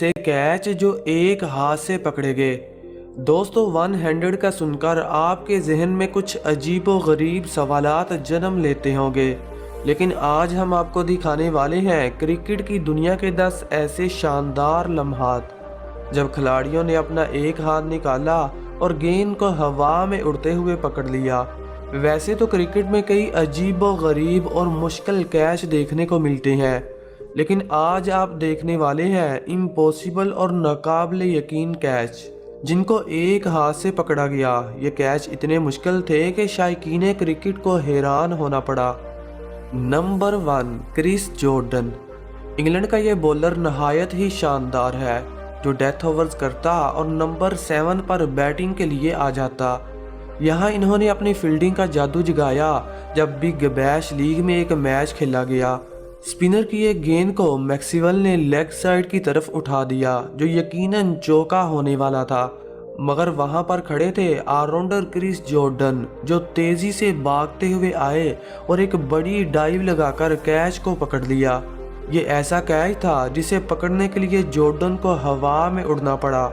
ऐसे कैच जो एक हाथ से पकड़े गए। दोस्तों, वन हैंडेड का सुनकर आपके जहन में कुछ अजीबो गरीब सवालात जन्म लेते होंगे, लेकिन आज हम आपको दिखाने वाले हैं क्रिकेट की दुनिया के 10 ऐसे शानदार लम्हात जब खिलाड़ियों ने अपना एक हाथ निकाला और गेंद को हवा में उड़ते हुए पकड़ लिया। वैसे तो क्रिकेट में कई अजीबो गरीब और मुश्किल कैच देखने को मिलते हैं, लेकिन आज आप देखने वाले हैं इम्पॉसिबल और नाकाबिले यकीन कैच जिनको एक हाथ से पकड़ा गया। ये कैच इतने मुश्किल थे कि शायकीन क्रिकेट को हैरान होना पड़ा। Number 1, Chris Jordan. इंग्लैंड का ये बॉलर नहायत ही शानदार है जो डेथ ओवर्स करता और नंबर 7 पर बैटिंग के लिए आ जाता। यहाँ इन्होंने अपनी फील्डिंग का जादू जगाया जब बिग बैश लीग में एक मैच खेला गया। स्पिनर की एक गेंद को मैक्सवेल ने लेग साइड की तरफ उठा दिया जो यकीनन चौका होने वाला था, मगर वहां पर खड़े थे ऑलराउंडर क्रिस जॉर्डन जो तेजी से भागते हुए आए और एक बड़ी डाइव लगाकर कैच को पकड़ लिया। ये ऐसा कैच था जिसे पकड़ने के लिए जॉर्डन को हवा में उड़ना पड़ा।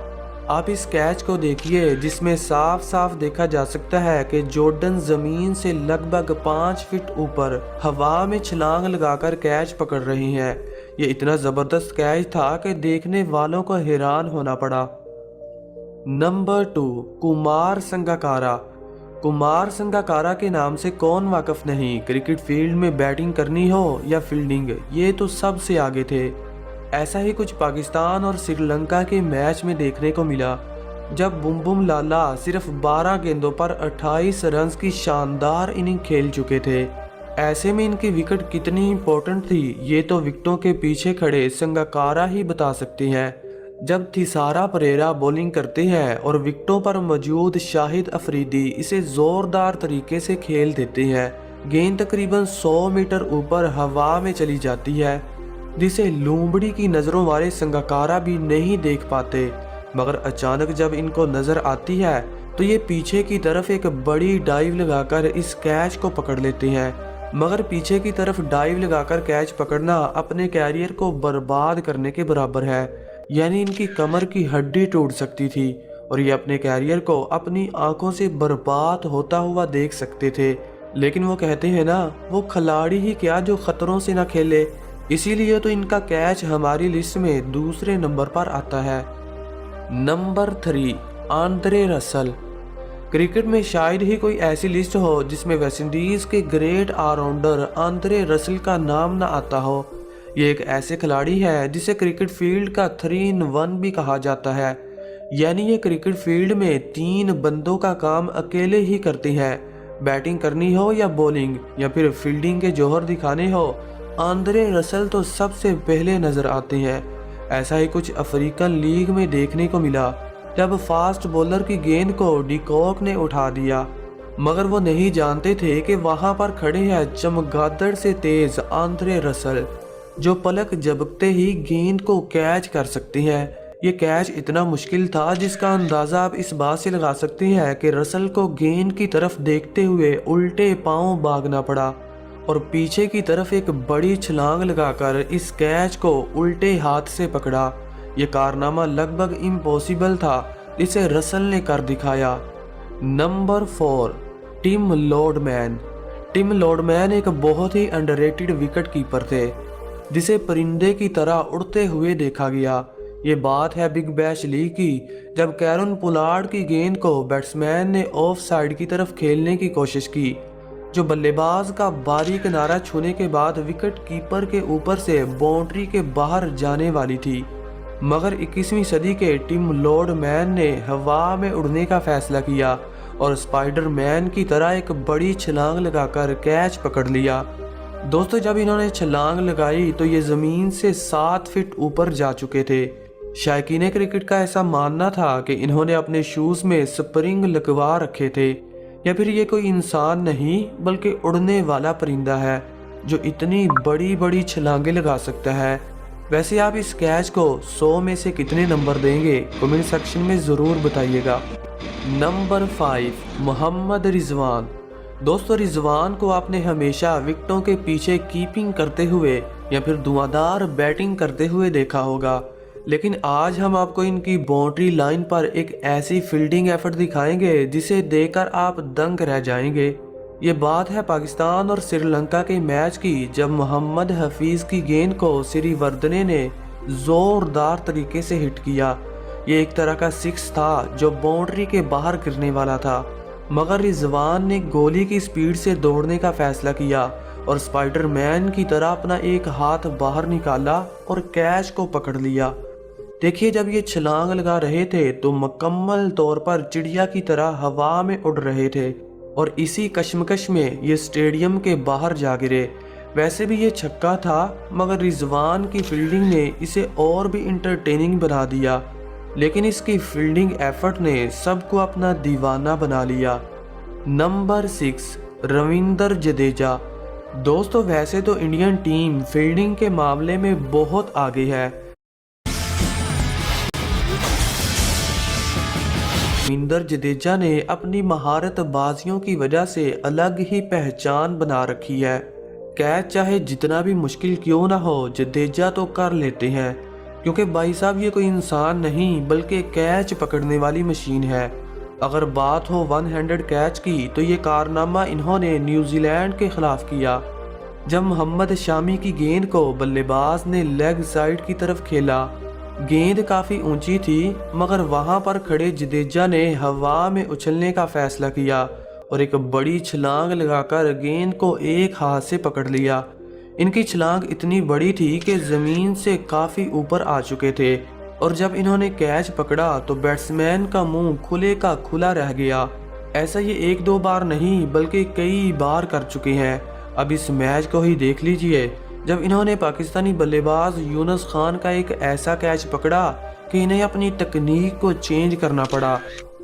आप इस कैच को देखिए जिसमें साफ साफ देखा जा सकता है कि जॉर्डन जमीन से लगभग 5 फीट ऊपर हवा में छलांग लगाकर कैच पकड़ रही हैं। ये इतना जबरदस्त कैच था कि देखने वालों को हैरान होना पड़ा। नंबर 2, कुमार संगकारा। कुमार संगकारा के नाम से कौन वाकिफ नहीं। क्रिकेट फील्ड में बैटिंग करनी हो या फील्डिंग, ये तो सबसे आगे थे। ऐसा ही कुछ पाकिस्तान और श्रीलंका के मैच में देखने को मिला जब बुम बुम लाला सिर्फ 12 गेंदों पर 28 रन्स की शानदार इनिंग खेल चुके थे। ऐसे में इनकी विकेट कितनी इंपॉर्टेंट थी ये तो विकेटों के पीछे खड़े संगकारा ही बता सकते हैं। जब थिसारा परेरा बॉलिंग करते हैं और विकेटों पर मौजूद शाहिद अफरीदी इसे जोरदार तरीके से खेल देते हैं, गेंद तकरीबन 100 मीटर ऊपर हवा में चली जाती है जिसे लूंबड़ी की नज़रों वाले संगकारा भी नहीं देख पाते, मगर अचानक जब इनको नज़र आती है तो ये पीछे की तरफ एक बड़ी डाइव लगाकर इस कैच को पकड़ लेते हैं। मगर पीछे की तरफ डाइव लगाकर कैच पकड़ना अपने कैरियर को बर्बाद करने के बराबर है, यानी इनकी कमर की हड्डी टूट सकती थी और ये अपने कैरियर को अपनी आंखों से बर्बाद होता हुआ देख सकते थे। लेकिन वो कहते हैं ना, वो खिलाड़ी ही क्या जो खतरों से ना खेले, इसीलिए तो इनका कैच हमारी लिस्ट में दूसरे नंबर पर आता है। Number 3, Andre Russell. क्रिकेट में शायद ही कोई ऐसी लिस्ट हो जिसमें वेस्टइंडीज के ग्रेट ऑलराउंडर आंद्रे रसल का नाम ना आता हो। ये एक ऐसे खिलाड़ी है जिसे क्रिकेट फील्ड का 3 in 1 भी कहा जाता है, यानी ये क्रिकेट फील्ड में 3 बंदों का काम अकेले ही करते हैं। बैटिंग करनी हो या बॉलिंग या फिर फील्डिंग के जौहर दिखाने हो, आंद्रे रसल तो सबसे पहले नजर आते हैं। ऐसा ही कुछ अफ्रीकन लीग में देखने को मिला जब फास्ट बॉलर की गेंद को डिकॉक ने उठा दिया, मगर वो नहीं जानते थे कि वहां पर खड़े हैं चमगादड़ से तेज आंद्रे रसल जो पलक झपकते ही गेंद को कैच कर सकते हैं। ये कैच इतना मुश्किल था जिसका अंदाजा आप इस बात से लगा सकते हैं कि रसल को गेंद की तरफ देखते हुए उल्टे पांव भागना पड़ा और पीछे की तरफ एक बड़ी छलांग लगाकर इस कैच को उल्टे हाथ से पकड़ा। ये कारनामा लगभग इम्पॉसिबल था, इसे रसल ने कर दिखाया। Number 4, Tim Lordman. Tim Lordman एक बहुत ही अंडररेटेड विकेट कीपर थे जिसे परिंदे की तरह उड़ते हुए देखा गया। ये बात है बिग बैश लीग की जब कैरन पुलार्ड की गेंद को बैट्समैन ने ऑफ साइड की तरफ खेलने की कोशिश की जो बल्लेबाज का बारी किनारा छूने के बाद विकेट कीपर के ऊपर से बाउंड्री के बाहर जाने वाली थी, मगर 21वीं सदी के टिम लॉर्डमैन ने हवा में उड़ने का फैसला किया और स्पाइडरमैन की तरह एक बड़ी छलांग लगाकर कैच पकड़ लिया। दोस्तों, जब इन्होंने छलांग लगाई तो ये ज़मीन से 7 फीट ऊपर जा चुके थे। शायकीन क्रिकेट का ऐसा मानना था कि इन्होंने अपने शूज़ में स्प्रिंग लगवा रखे थे या फिर ये कोई इंसान नहीं बल्कि उड़ने वाला परिंदा है जो इतनी बड़ी बड़ी छलांगे लगा सकता है। वैसे आप इस कैच को 100 में से कितने नंबर देंगे कमेंट सेक्शन में ज़रूर बताइएगा। नंबर 5, मोहम्मद रिजवान। दोस्तों, रिजवान को आपने हमेशा विकेटों के पीछे कीपिंग करते हुए या फिर धुआंधार बैटिंग करते हुए देखा होगा, लेकिन आज हम आपको इनकी बाउंड्री लाइन पर एक ऐसी फील्डिंग एफर्ट दिखाएंगे जिसे देखकर आप दंग रह जाएंगे। ये बात है पाकिस्तान और श्रीलंका के मैच की, जब मोहम्मद हफीज की गेंद को सिरिवर्धने ने जोरदार तरीके से हिट किया। ये एक तरह का सिक्स था जो बाउंड्री के बाहर गिरने वाला था, मगर रिजवान ने गोली की स्पीड से दौड़ने का फैसला किया और स्पाइडरमैन की तरह अपना एक हाथ बाहर निकाला और कैच को पकड़ लिया। देखिए, जब ये छलांग लगा रहे थे तो मुकम्मल तौर पर चिड़िया की तरह हवा में उड़ रहे थे और इसी कश्मकश में ये स्टेडियम के बाहर जा गिरे। वैसे भी ये छक्का था, मगर रिजवान की फील्डिंग ने इसे और भी इंटरटेनिंग बना दिया। लेकिन इसकी फील्डिंग एफर्ट ने सबको अपना दीवाना बना लिया। नंबर 6, रविंद्र जडेजा। दोस्तों, वैसे तो इंडियन टीम फील्डिंग के मामले में बहुत आगे है। रविंद्र जडेजा ने अपनी महारत बाजियों की वजह से अलग ही पहचान बना रखी है। कैच चाहे जितना भी मुश्किल क्यों ना हो, जडेजा तो कर लेते हैं, क्योंकि भाई साहब ये कोई इंसान नहीं बल्कि कैच पकड़ने वाली मशीन है। अगर बात हो वन हैंडेड कैच की, तो ये कारनामा इन्होंने न्यूजीलैंड के खिलाफ किया, जब मोहम्मद शामी की गेंद को बल्लेबाज ने लेग साइड की तरफ खेला। गेंद काफ़ी ऊंची थी, मगर वहां पर खड़े जडेजा ने हवा में उछलने का फैसला किया और एक बड़ी छलांग लगाकर गेंद को एक हाथ से पकड़ लिया। इनकी छलांग इतनी बड़ी थी कि ज़मीन से काफ़ी ऊपर आ चुके थे और जब इन्होंने कैच पकड़ा तो बैट्समैन का मुंह खुले का खुला रह गया। ऐसा ये एक दो बार नहीं बल्कि कई बार कर चुके हैं। अब इस मैच को ही देख लीजिए, जब इन्होंने पाकिस्तानी बल्लेबाज यूनुस खान का एक ऐसा कैच पकड़ा कि इन्हें अपनी तकनीक को चेंज करना पड़ा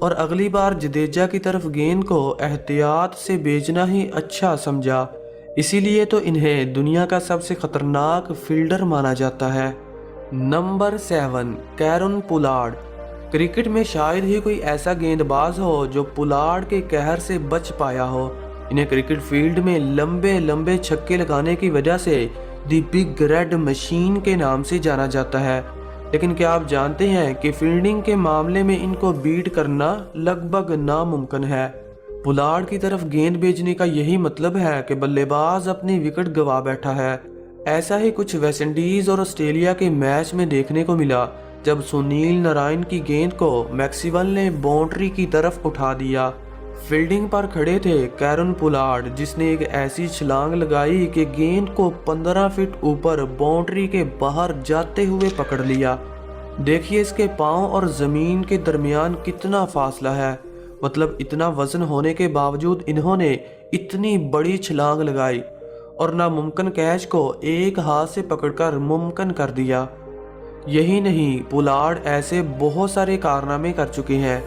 और अगली बार जडेजा की तरफ गेंद को एहतियात से भेजना ही अच्छा समझा। इसीलिए तो इन्हें दुनिया का सबसे खतरनाक फील्डर माना जाता है। Number 7, Kieron Pollard. क्रिकेट में शायद ही कोई ऐसा गेंदबाज हो जो पोलार्ड के कहर से बच पाया हो। इन्हें क्रिकेट फील्ड में लंबे लंबे छक्के लगाने की वजह से दी बिग रेड मशीन के नाम से जाना जाता है। लेकिन क्या आप जानते हैं कि फील्डिंग के मामले में इनको बीट करना लगभग नामुमकिन है। पोलार्ड की तरफ गेंद भेजने का यही मतलब है कि बल्लेबाज अपनी विकेट गंवा बैठा है। ऐसा ही कुछ वेस्टइंडीज और ऑस्ट्रेलिया के मैच में देखने को मिला, जब सुनील नारायण की गेंद को मैक्सवेल ने बाउंड्री की तरफ उठा दिया। फील्डिंग पर खड़े थे कैरन पोलार्ड, जिसने एक ऐसी छलांग लगाई कि गेंद को 15 फीट ऊपर बाउंड्री के बाहर जाते हुए पकड़ लिया। देखिए इसके पांव और जमीन के दरमियान कितना फासला है, मतलब इतना वजन होने के बावजूद इन्होंने इतनी बड़ी छलांग लगाई और नामुमकिन कैच को एक हाथ से पकड़कर मुमकिन कर दिया। यही नहीं, पोलार्ड ऐसे बहुत सारे कारनामे कर चुके हैं।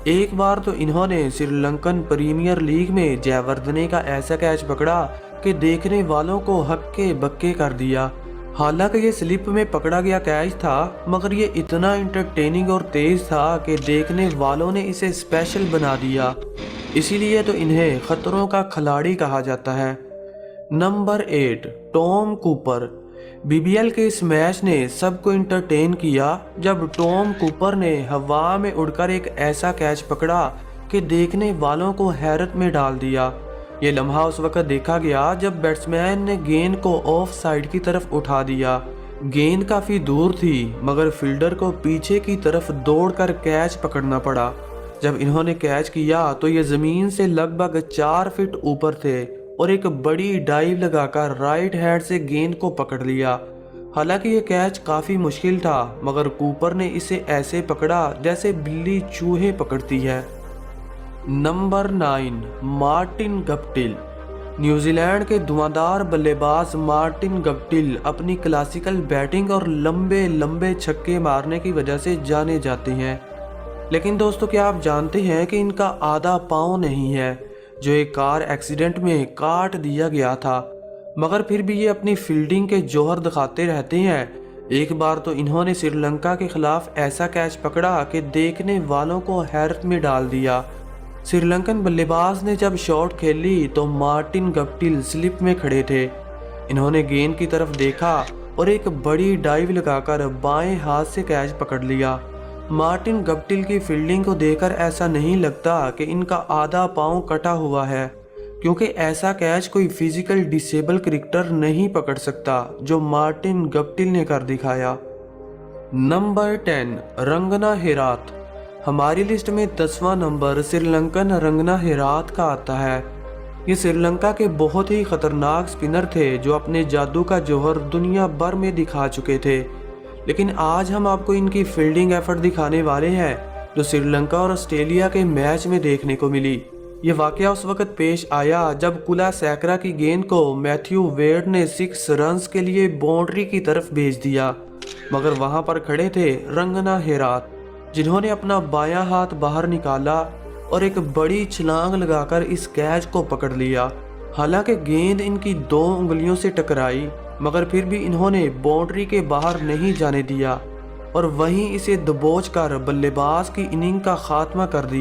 एक बार तो इन्होंने श्रीलंकन प्रीमियर लीग में जयवर्धने का ऐसा कैच पकड़ा कि देखने वालों को हक्के बक्के कर दिया। हालांकि ये स्लिप में पकड़ा गया कैच था, मगर ये इतना इंटरटेनिंग और तेज था कि देखने वालों ने इसे स्पेशल बना दिया। इसीलिए तो इन्हें खतरों का खिलाड़ी कहा जाता है। Number 8, Tom Cooper. बीबीएल के इस मैच ने सबको इंटरटेन किया जब टॉम कूपर ने हवा में उड़कर एक ऐसा कैच पकड़ा कि देखने वालों को हैरत में डाल दिया। ये लम्हा उस वक्त देखा गया जब बैट्समैन ने गेंद को ऑफ साइड की तरफ उठा दिया। गेंद काफ़ी दूर थी, मगर फील्डर को पीछे की तरफ दौड़कर कैच पकड़ना पड़ा। जब इन्होंने कैच किया तो ये ज़मीन से लगभग 4 फीट ऊपर थे और एक बड़ी डाइव लगाकर राइट हैंड से गेंद को पकड़ लिया। हालांकि ये कैच काफ़ी मुश्किल था, मगर कूपर ने इसे ऐसे पकड़ा जैसे बिल्ली चूहे पकड़ती है। Number 9, Martin Guptill. न्यूजीलैंड के धुआंधार बल्लेबाज मार्टिन गप्टिल अपनी क्लासिकल बैटिंग और लंबे लंबे छक्के मारने की वजह से जाने जाते हैं। लेकिन दोस्तों, क्या आप जानते हैं कि इनका आधा पाँव नहीं है, जो एक कार एक्सीडेंट में काट दिया गया था, मगर फिर भी ये अपनी फील्डिंग के जौहर दिखाते रहते हैं। एक बार तो इन्होंने श्रीलंका के खिलाफ ऐसा कैच पकड़ा कि देखने वालों को हैरत में डाल दिया। श्रीलंकन बल्लेबाज ने जब शॉट खेली तो मार्टिन गप्टिल स्लिप में खड़े थे। इन्होंने गेंद की तरफ देखा और एक बड़ी डाइव लगाकर बाएं हाथ से कैच पकड़ लिया। मार्टिन गप्टिल की फील्डिंग को देखकर ऐसा नहीं लगता कि इनका आधा पाँव कटा हुआ है, क्योंकि ऐसा कैच कोई फिजिकल डिसेबल क्रिकेटर नहीं पकड़ सकता जो मार्टिन गप्टिल ने कर दिखाया। नंबर 10, रंगना हेरात। हमारी लिस्ट में 10वां नंबर श्रीलंकन रंगना हेरात का आता है। ये श्रीलंका के बहुत ही खतरनाक स्पिनर थे जो अपने जादू का जौहर दुनिया भर में दिखा चुके थे, लेकिन आज हम आपको इनकी फील्डिंग एफर्ट दिखाने वाले हैं जो श्रीलंका और ऑस्ट्रेलिया के मैच में देखने को मिली। ये वाकया उस वक्त पेश आया जब कुलासेकरा की गेंद को मैथ्यू वेड ने 6 रन्स के लिए बाउंड्री की तरफ भेज दिया, मगर वहां पर खड़े थे रंगना हेरात, जिन्होंने अपना बायां हाथ बाहर निकाला और एक बड़ी छलांग लगाकर इस कैच को पकड़ लिया। हालांकि गेंद इनकी 2 उंगलियों से टकराई, मगर फिर भी इन्होंने बाउंड्री के बाहर नहीं जाने दिया और वहीं इसे दबोच कर बल्लेबाज की इनिंग का खात्मा कर दिया।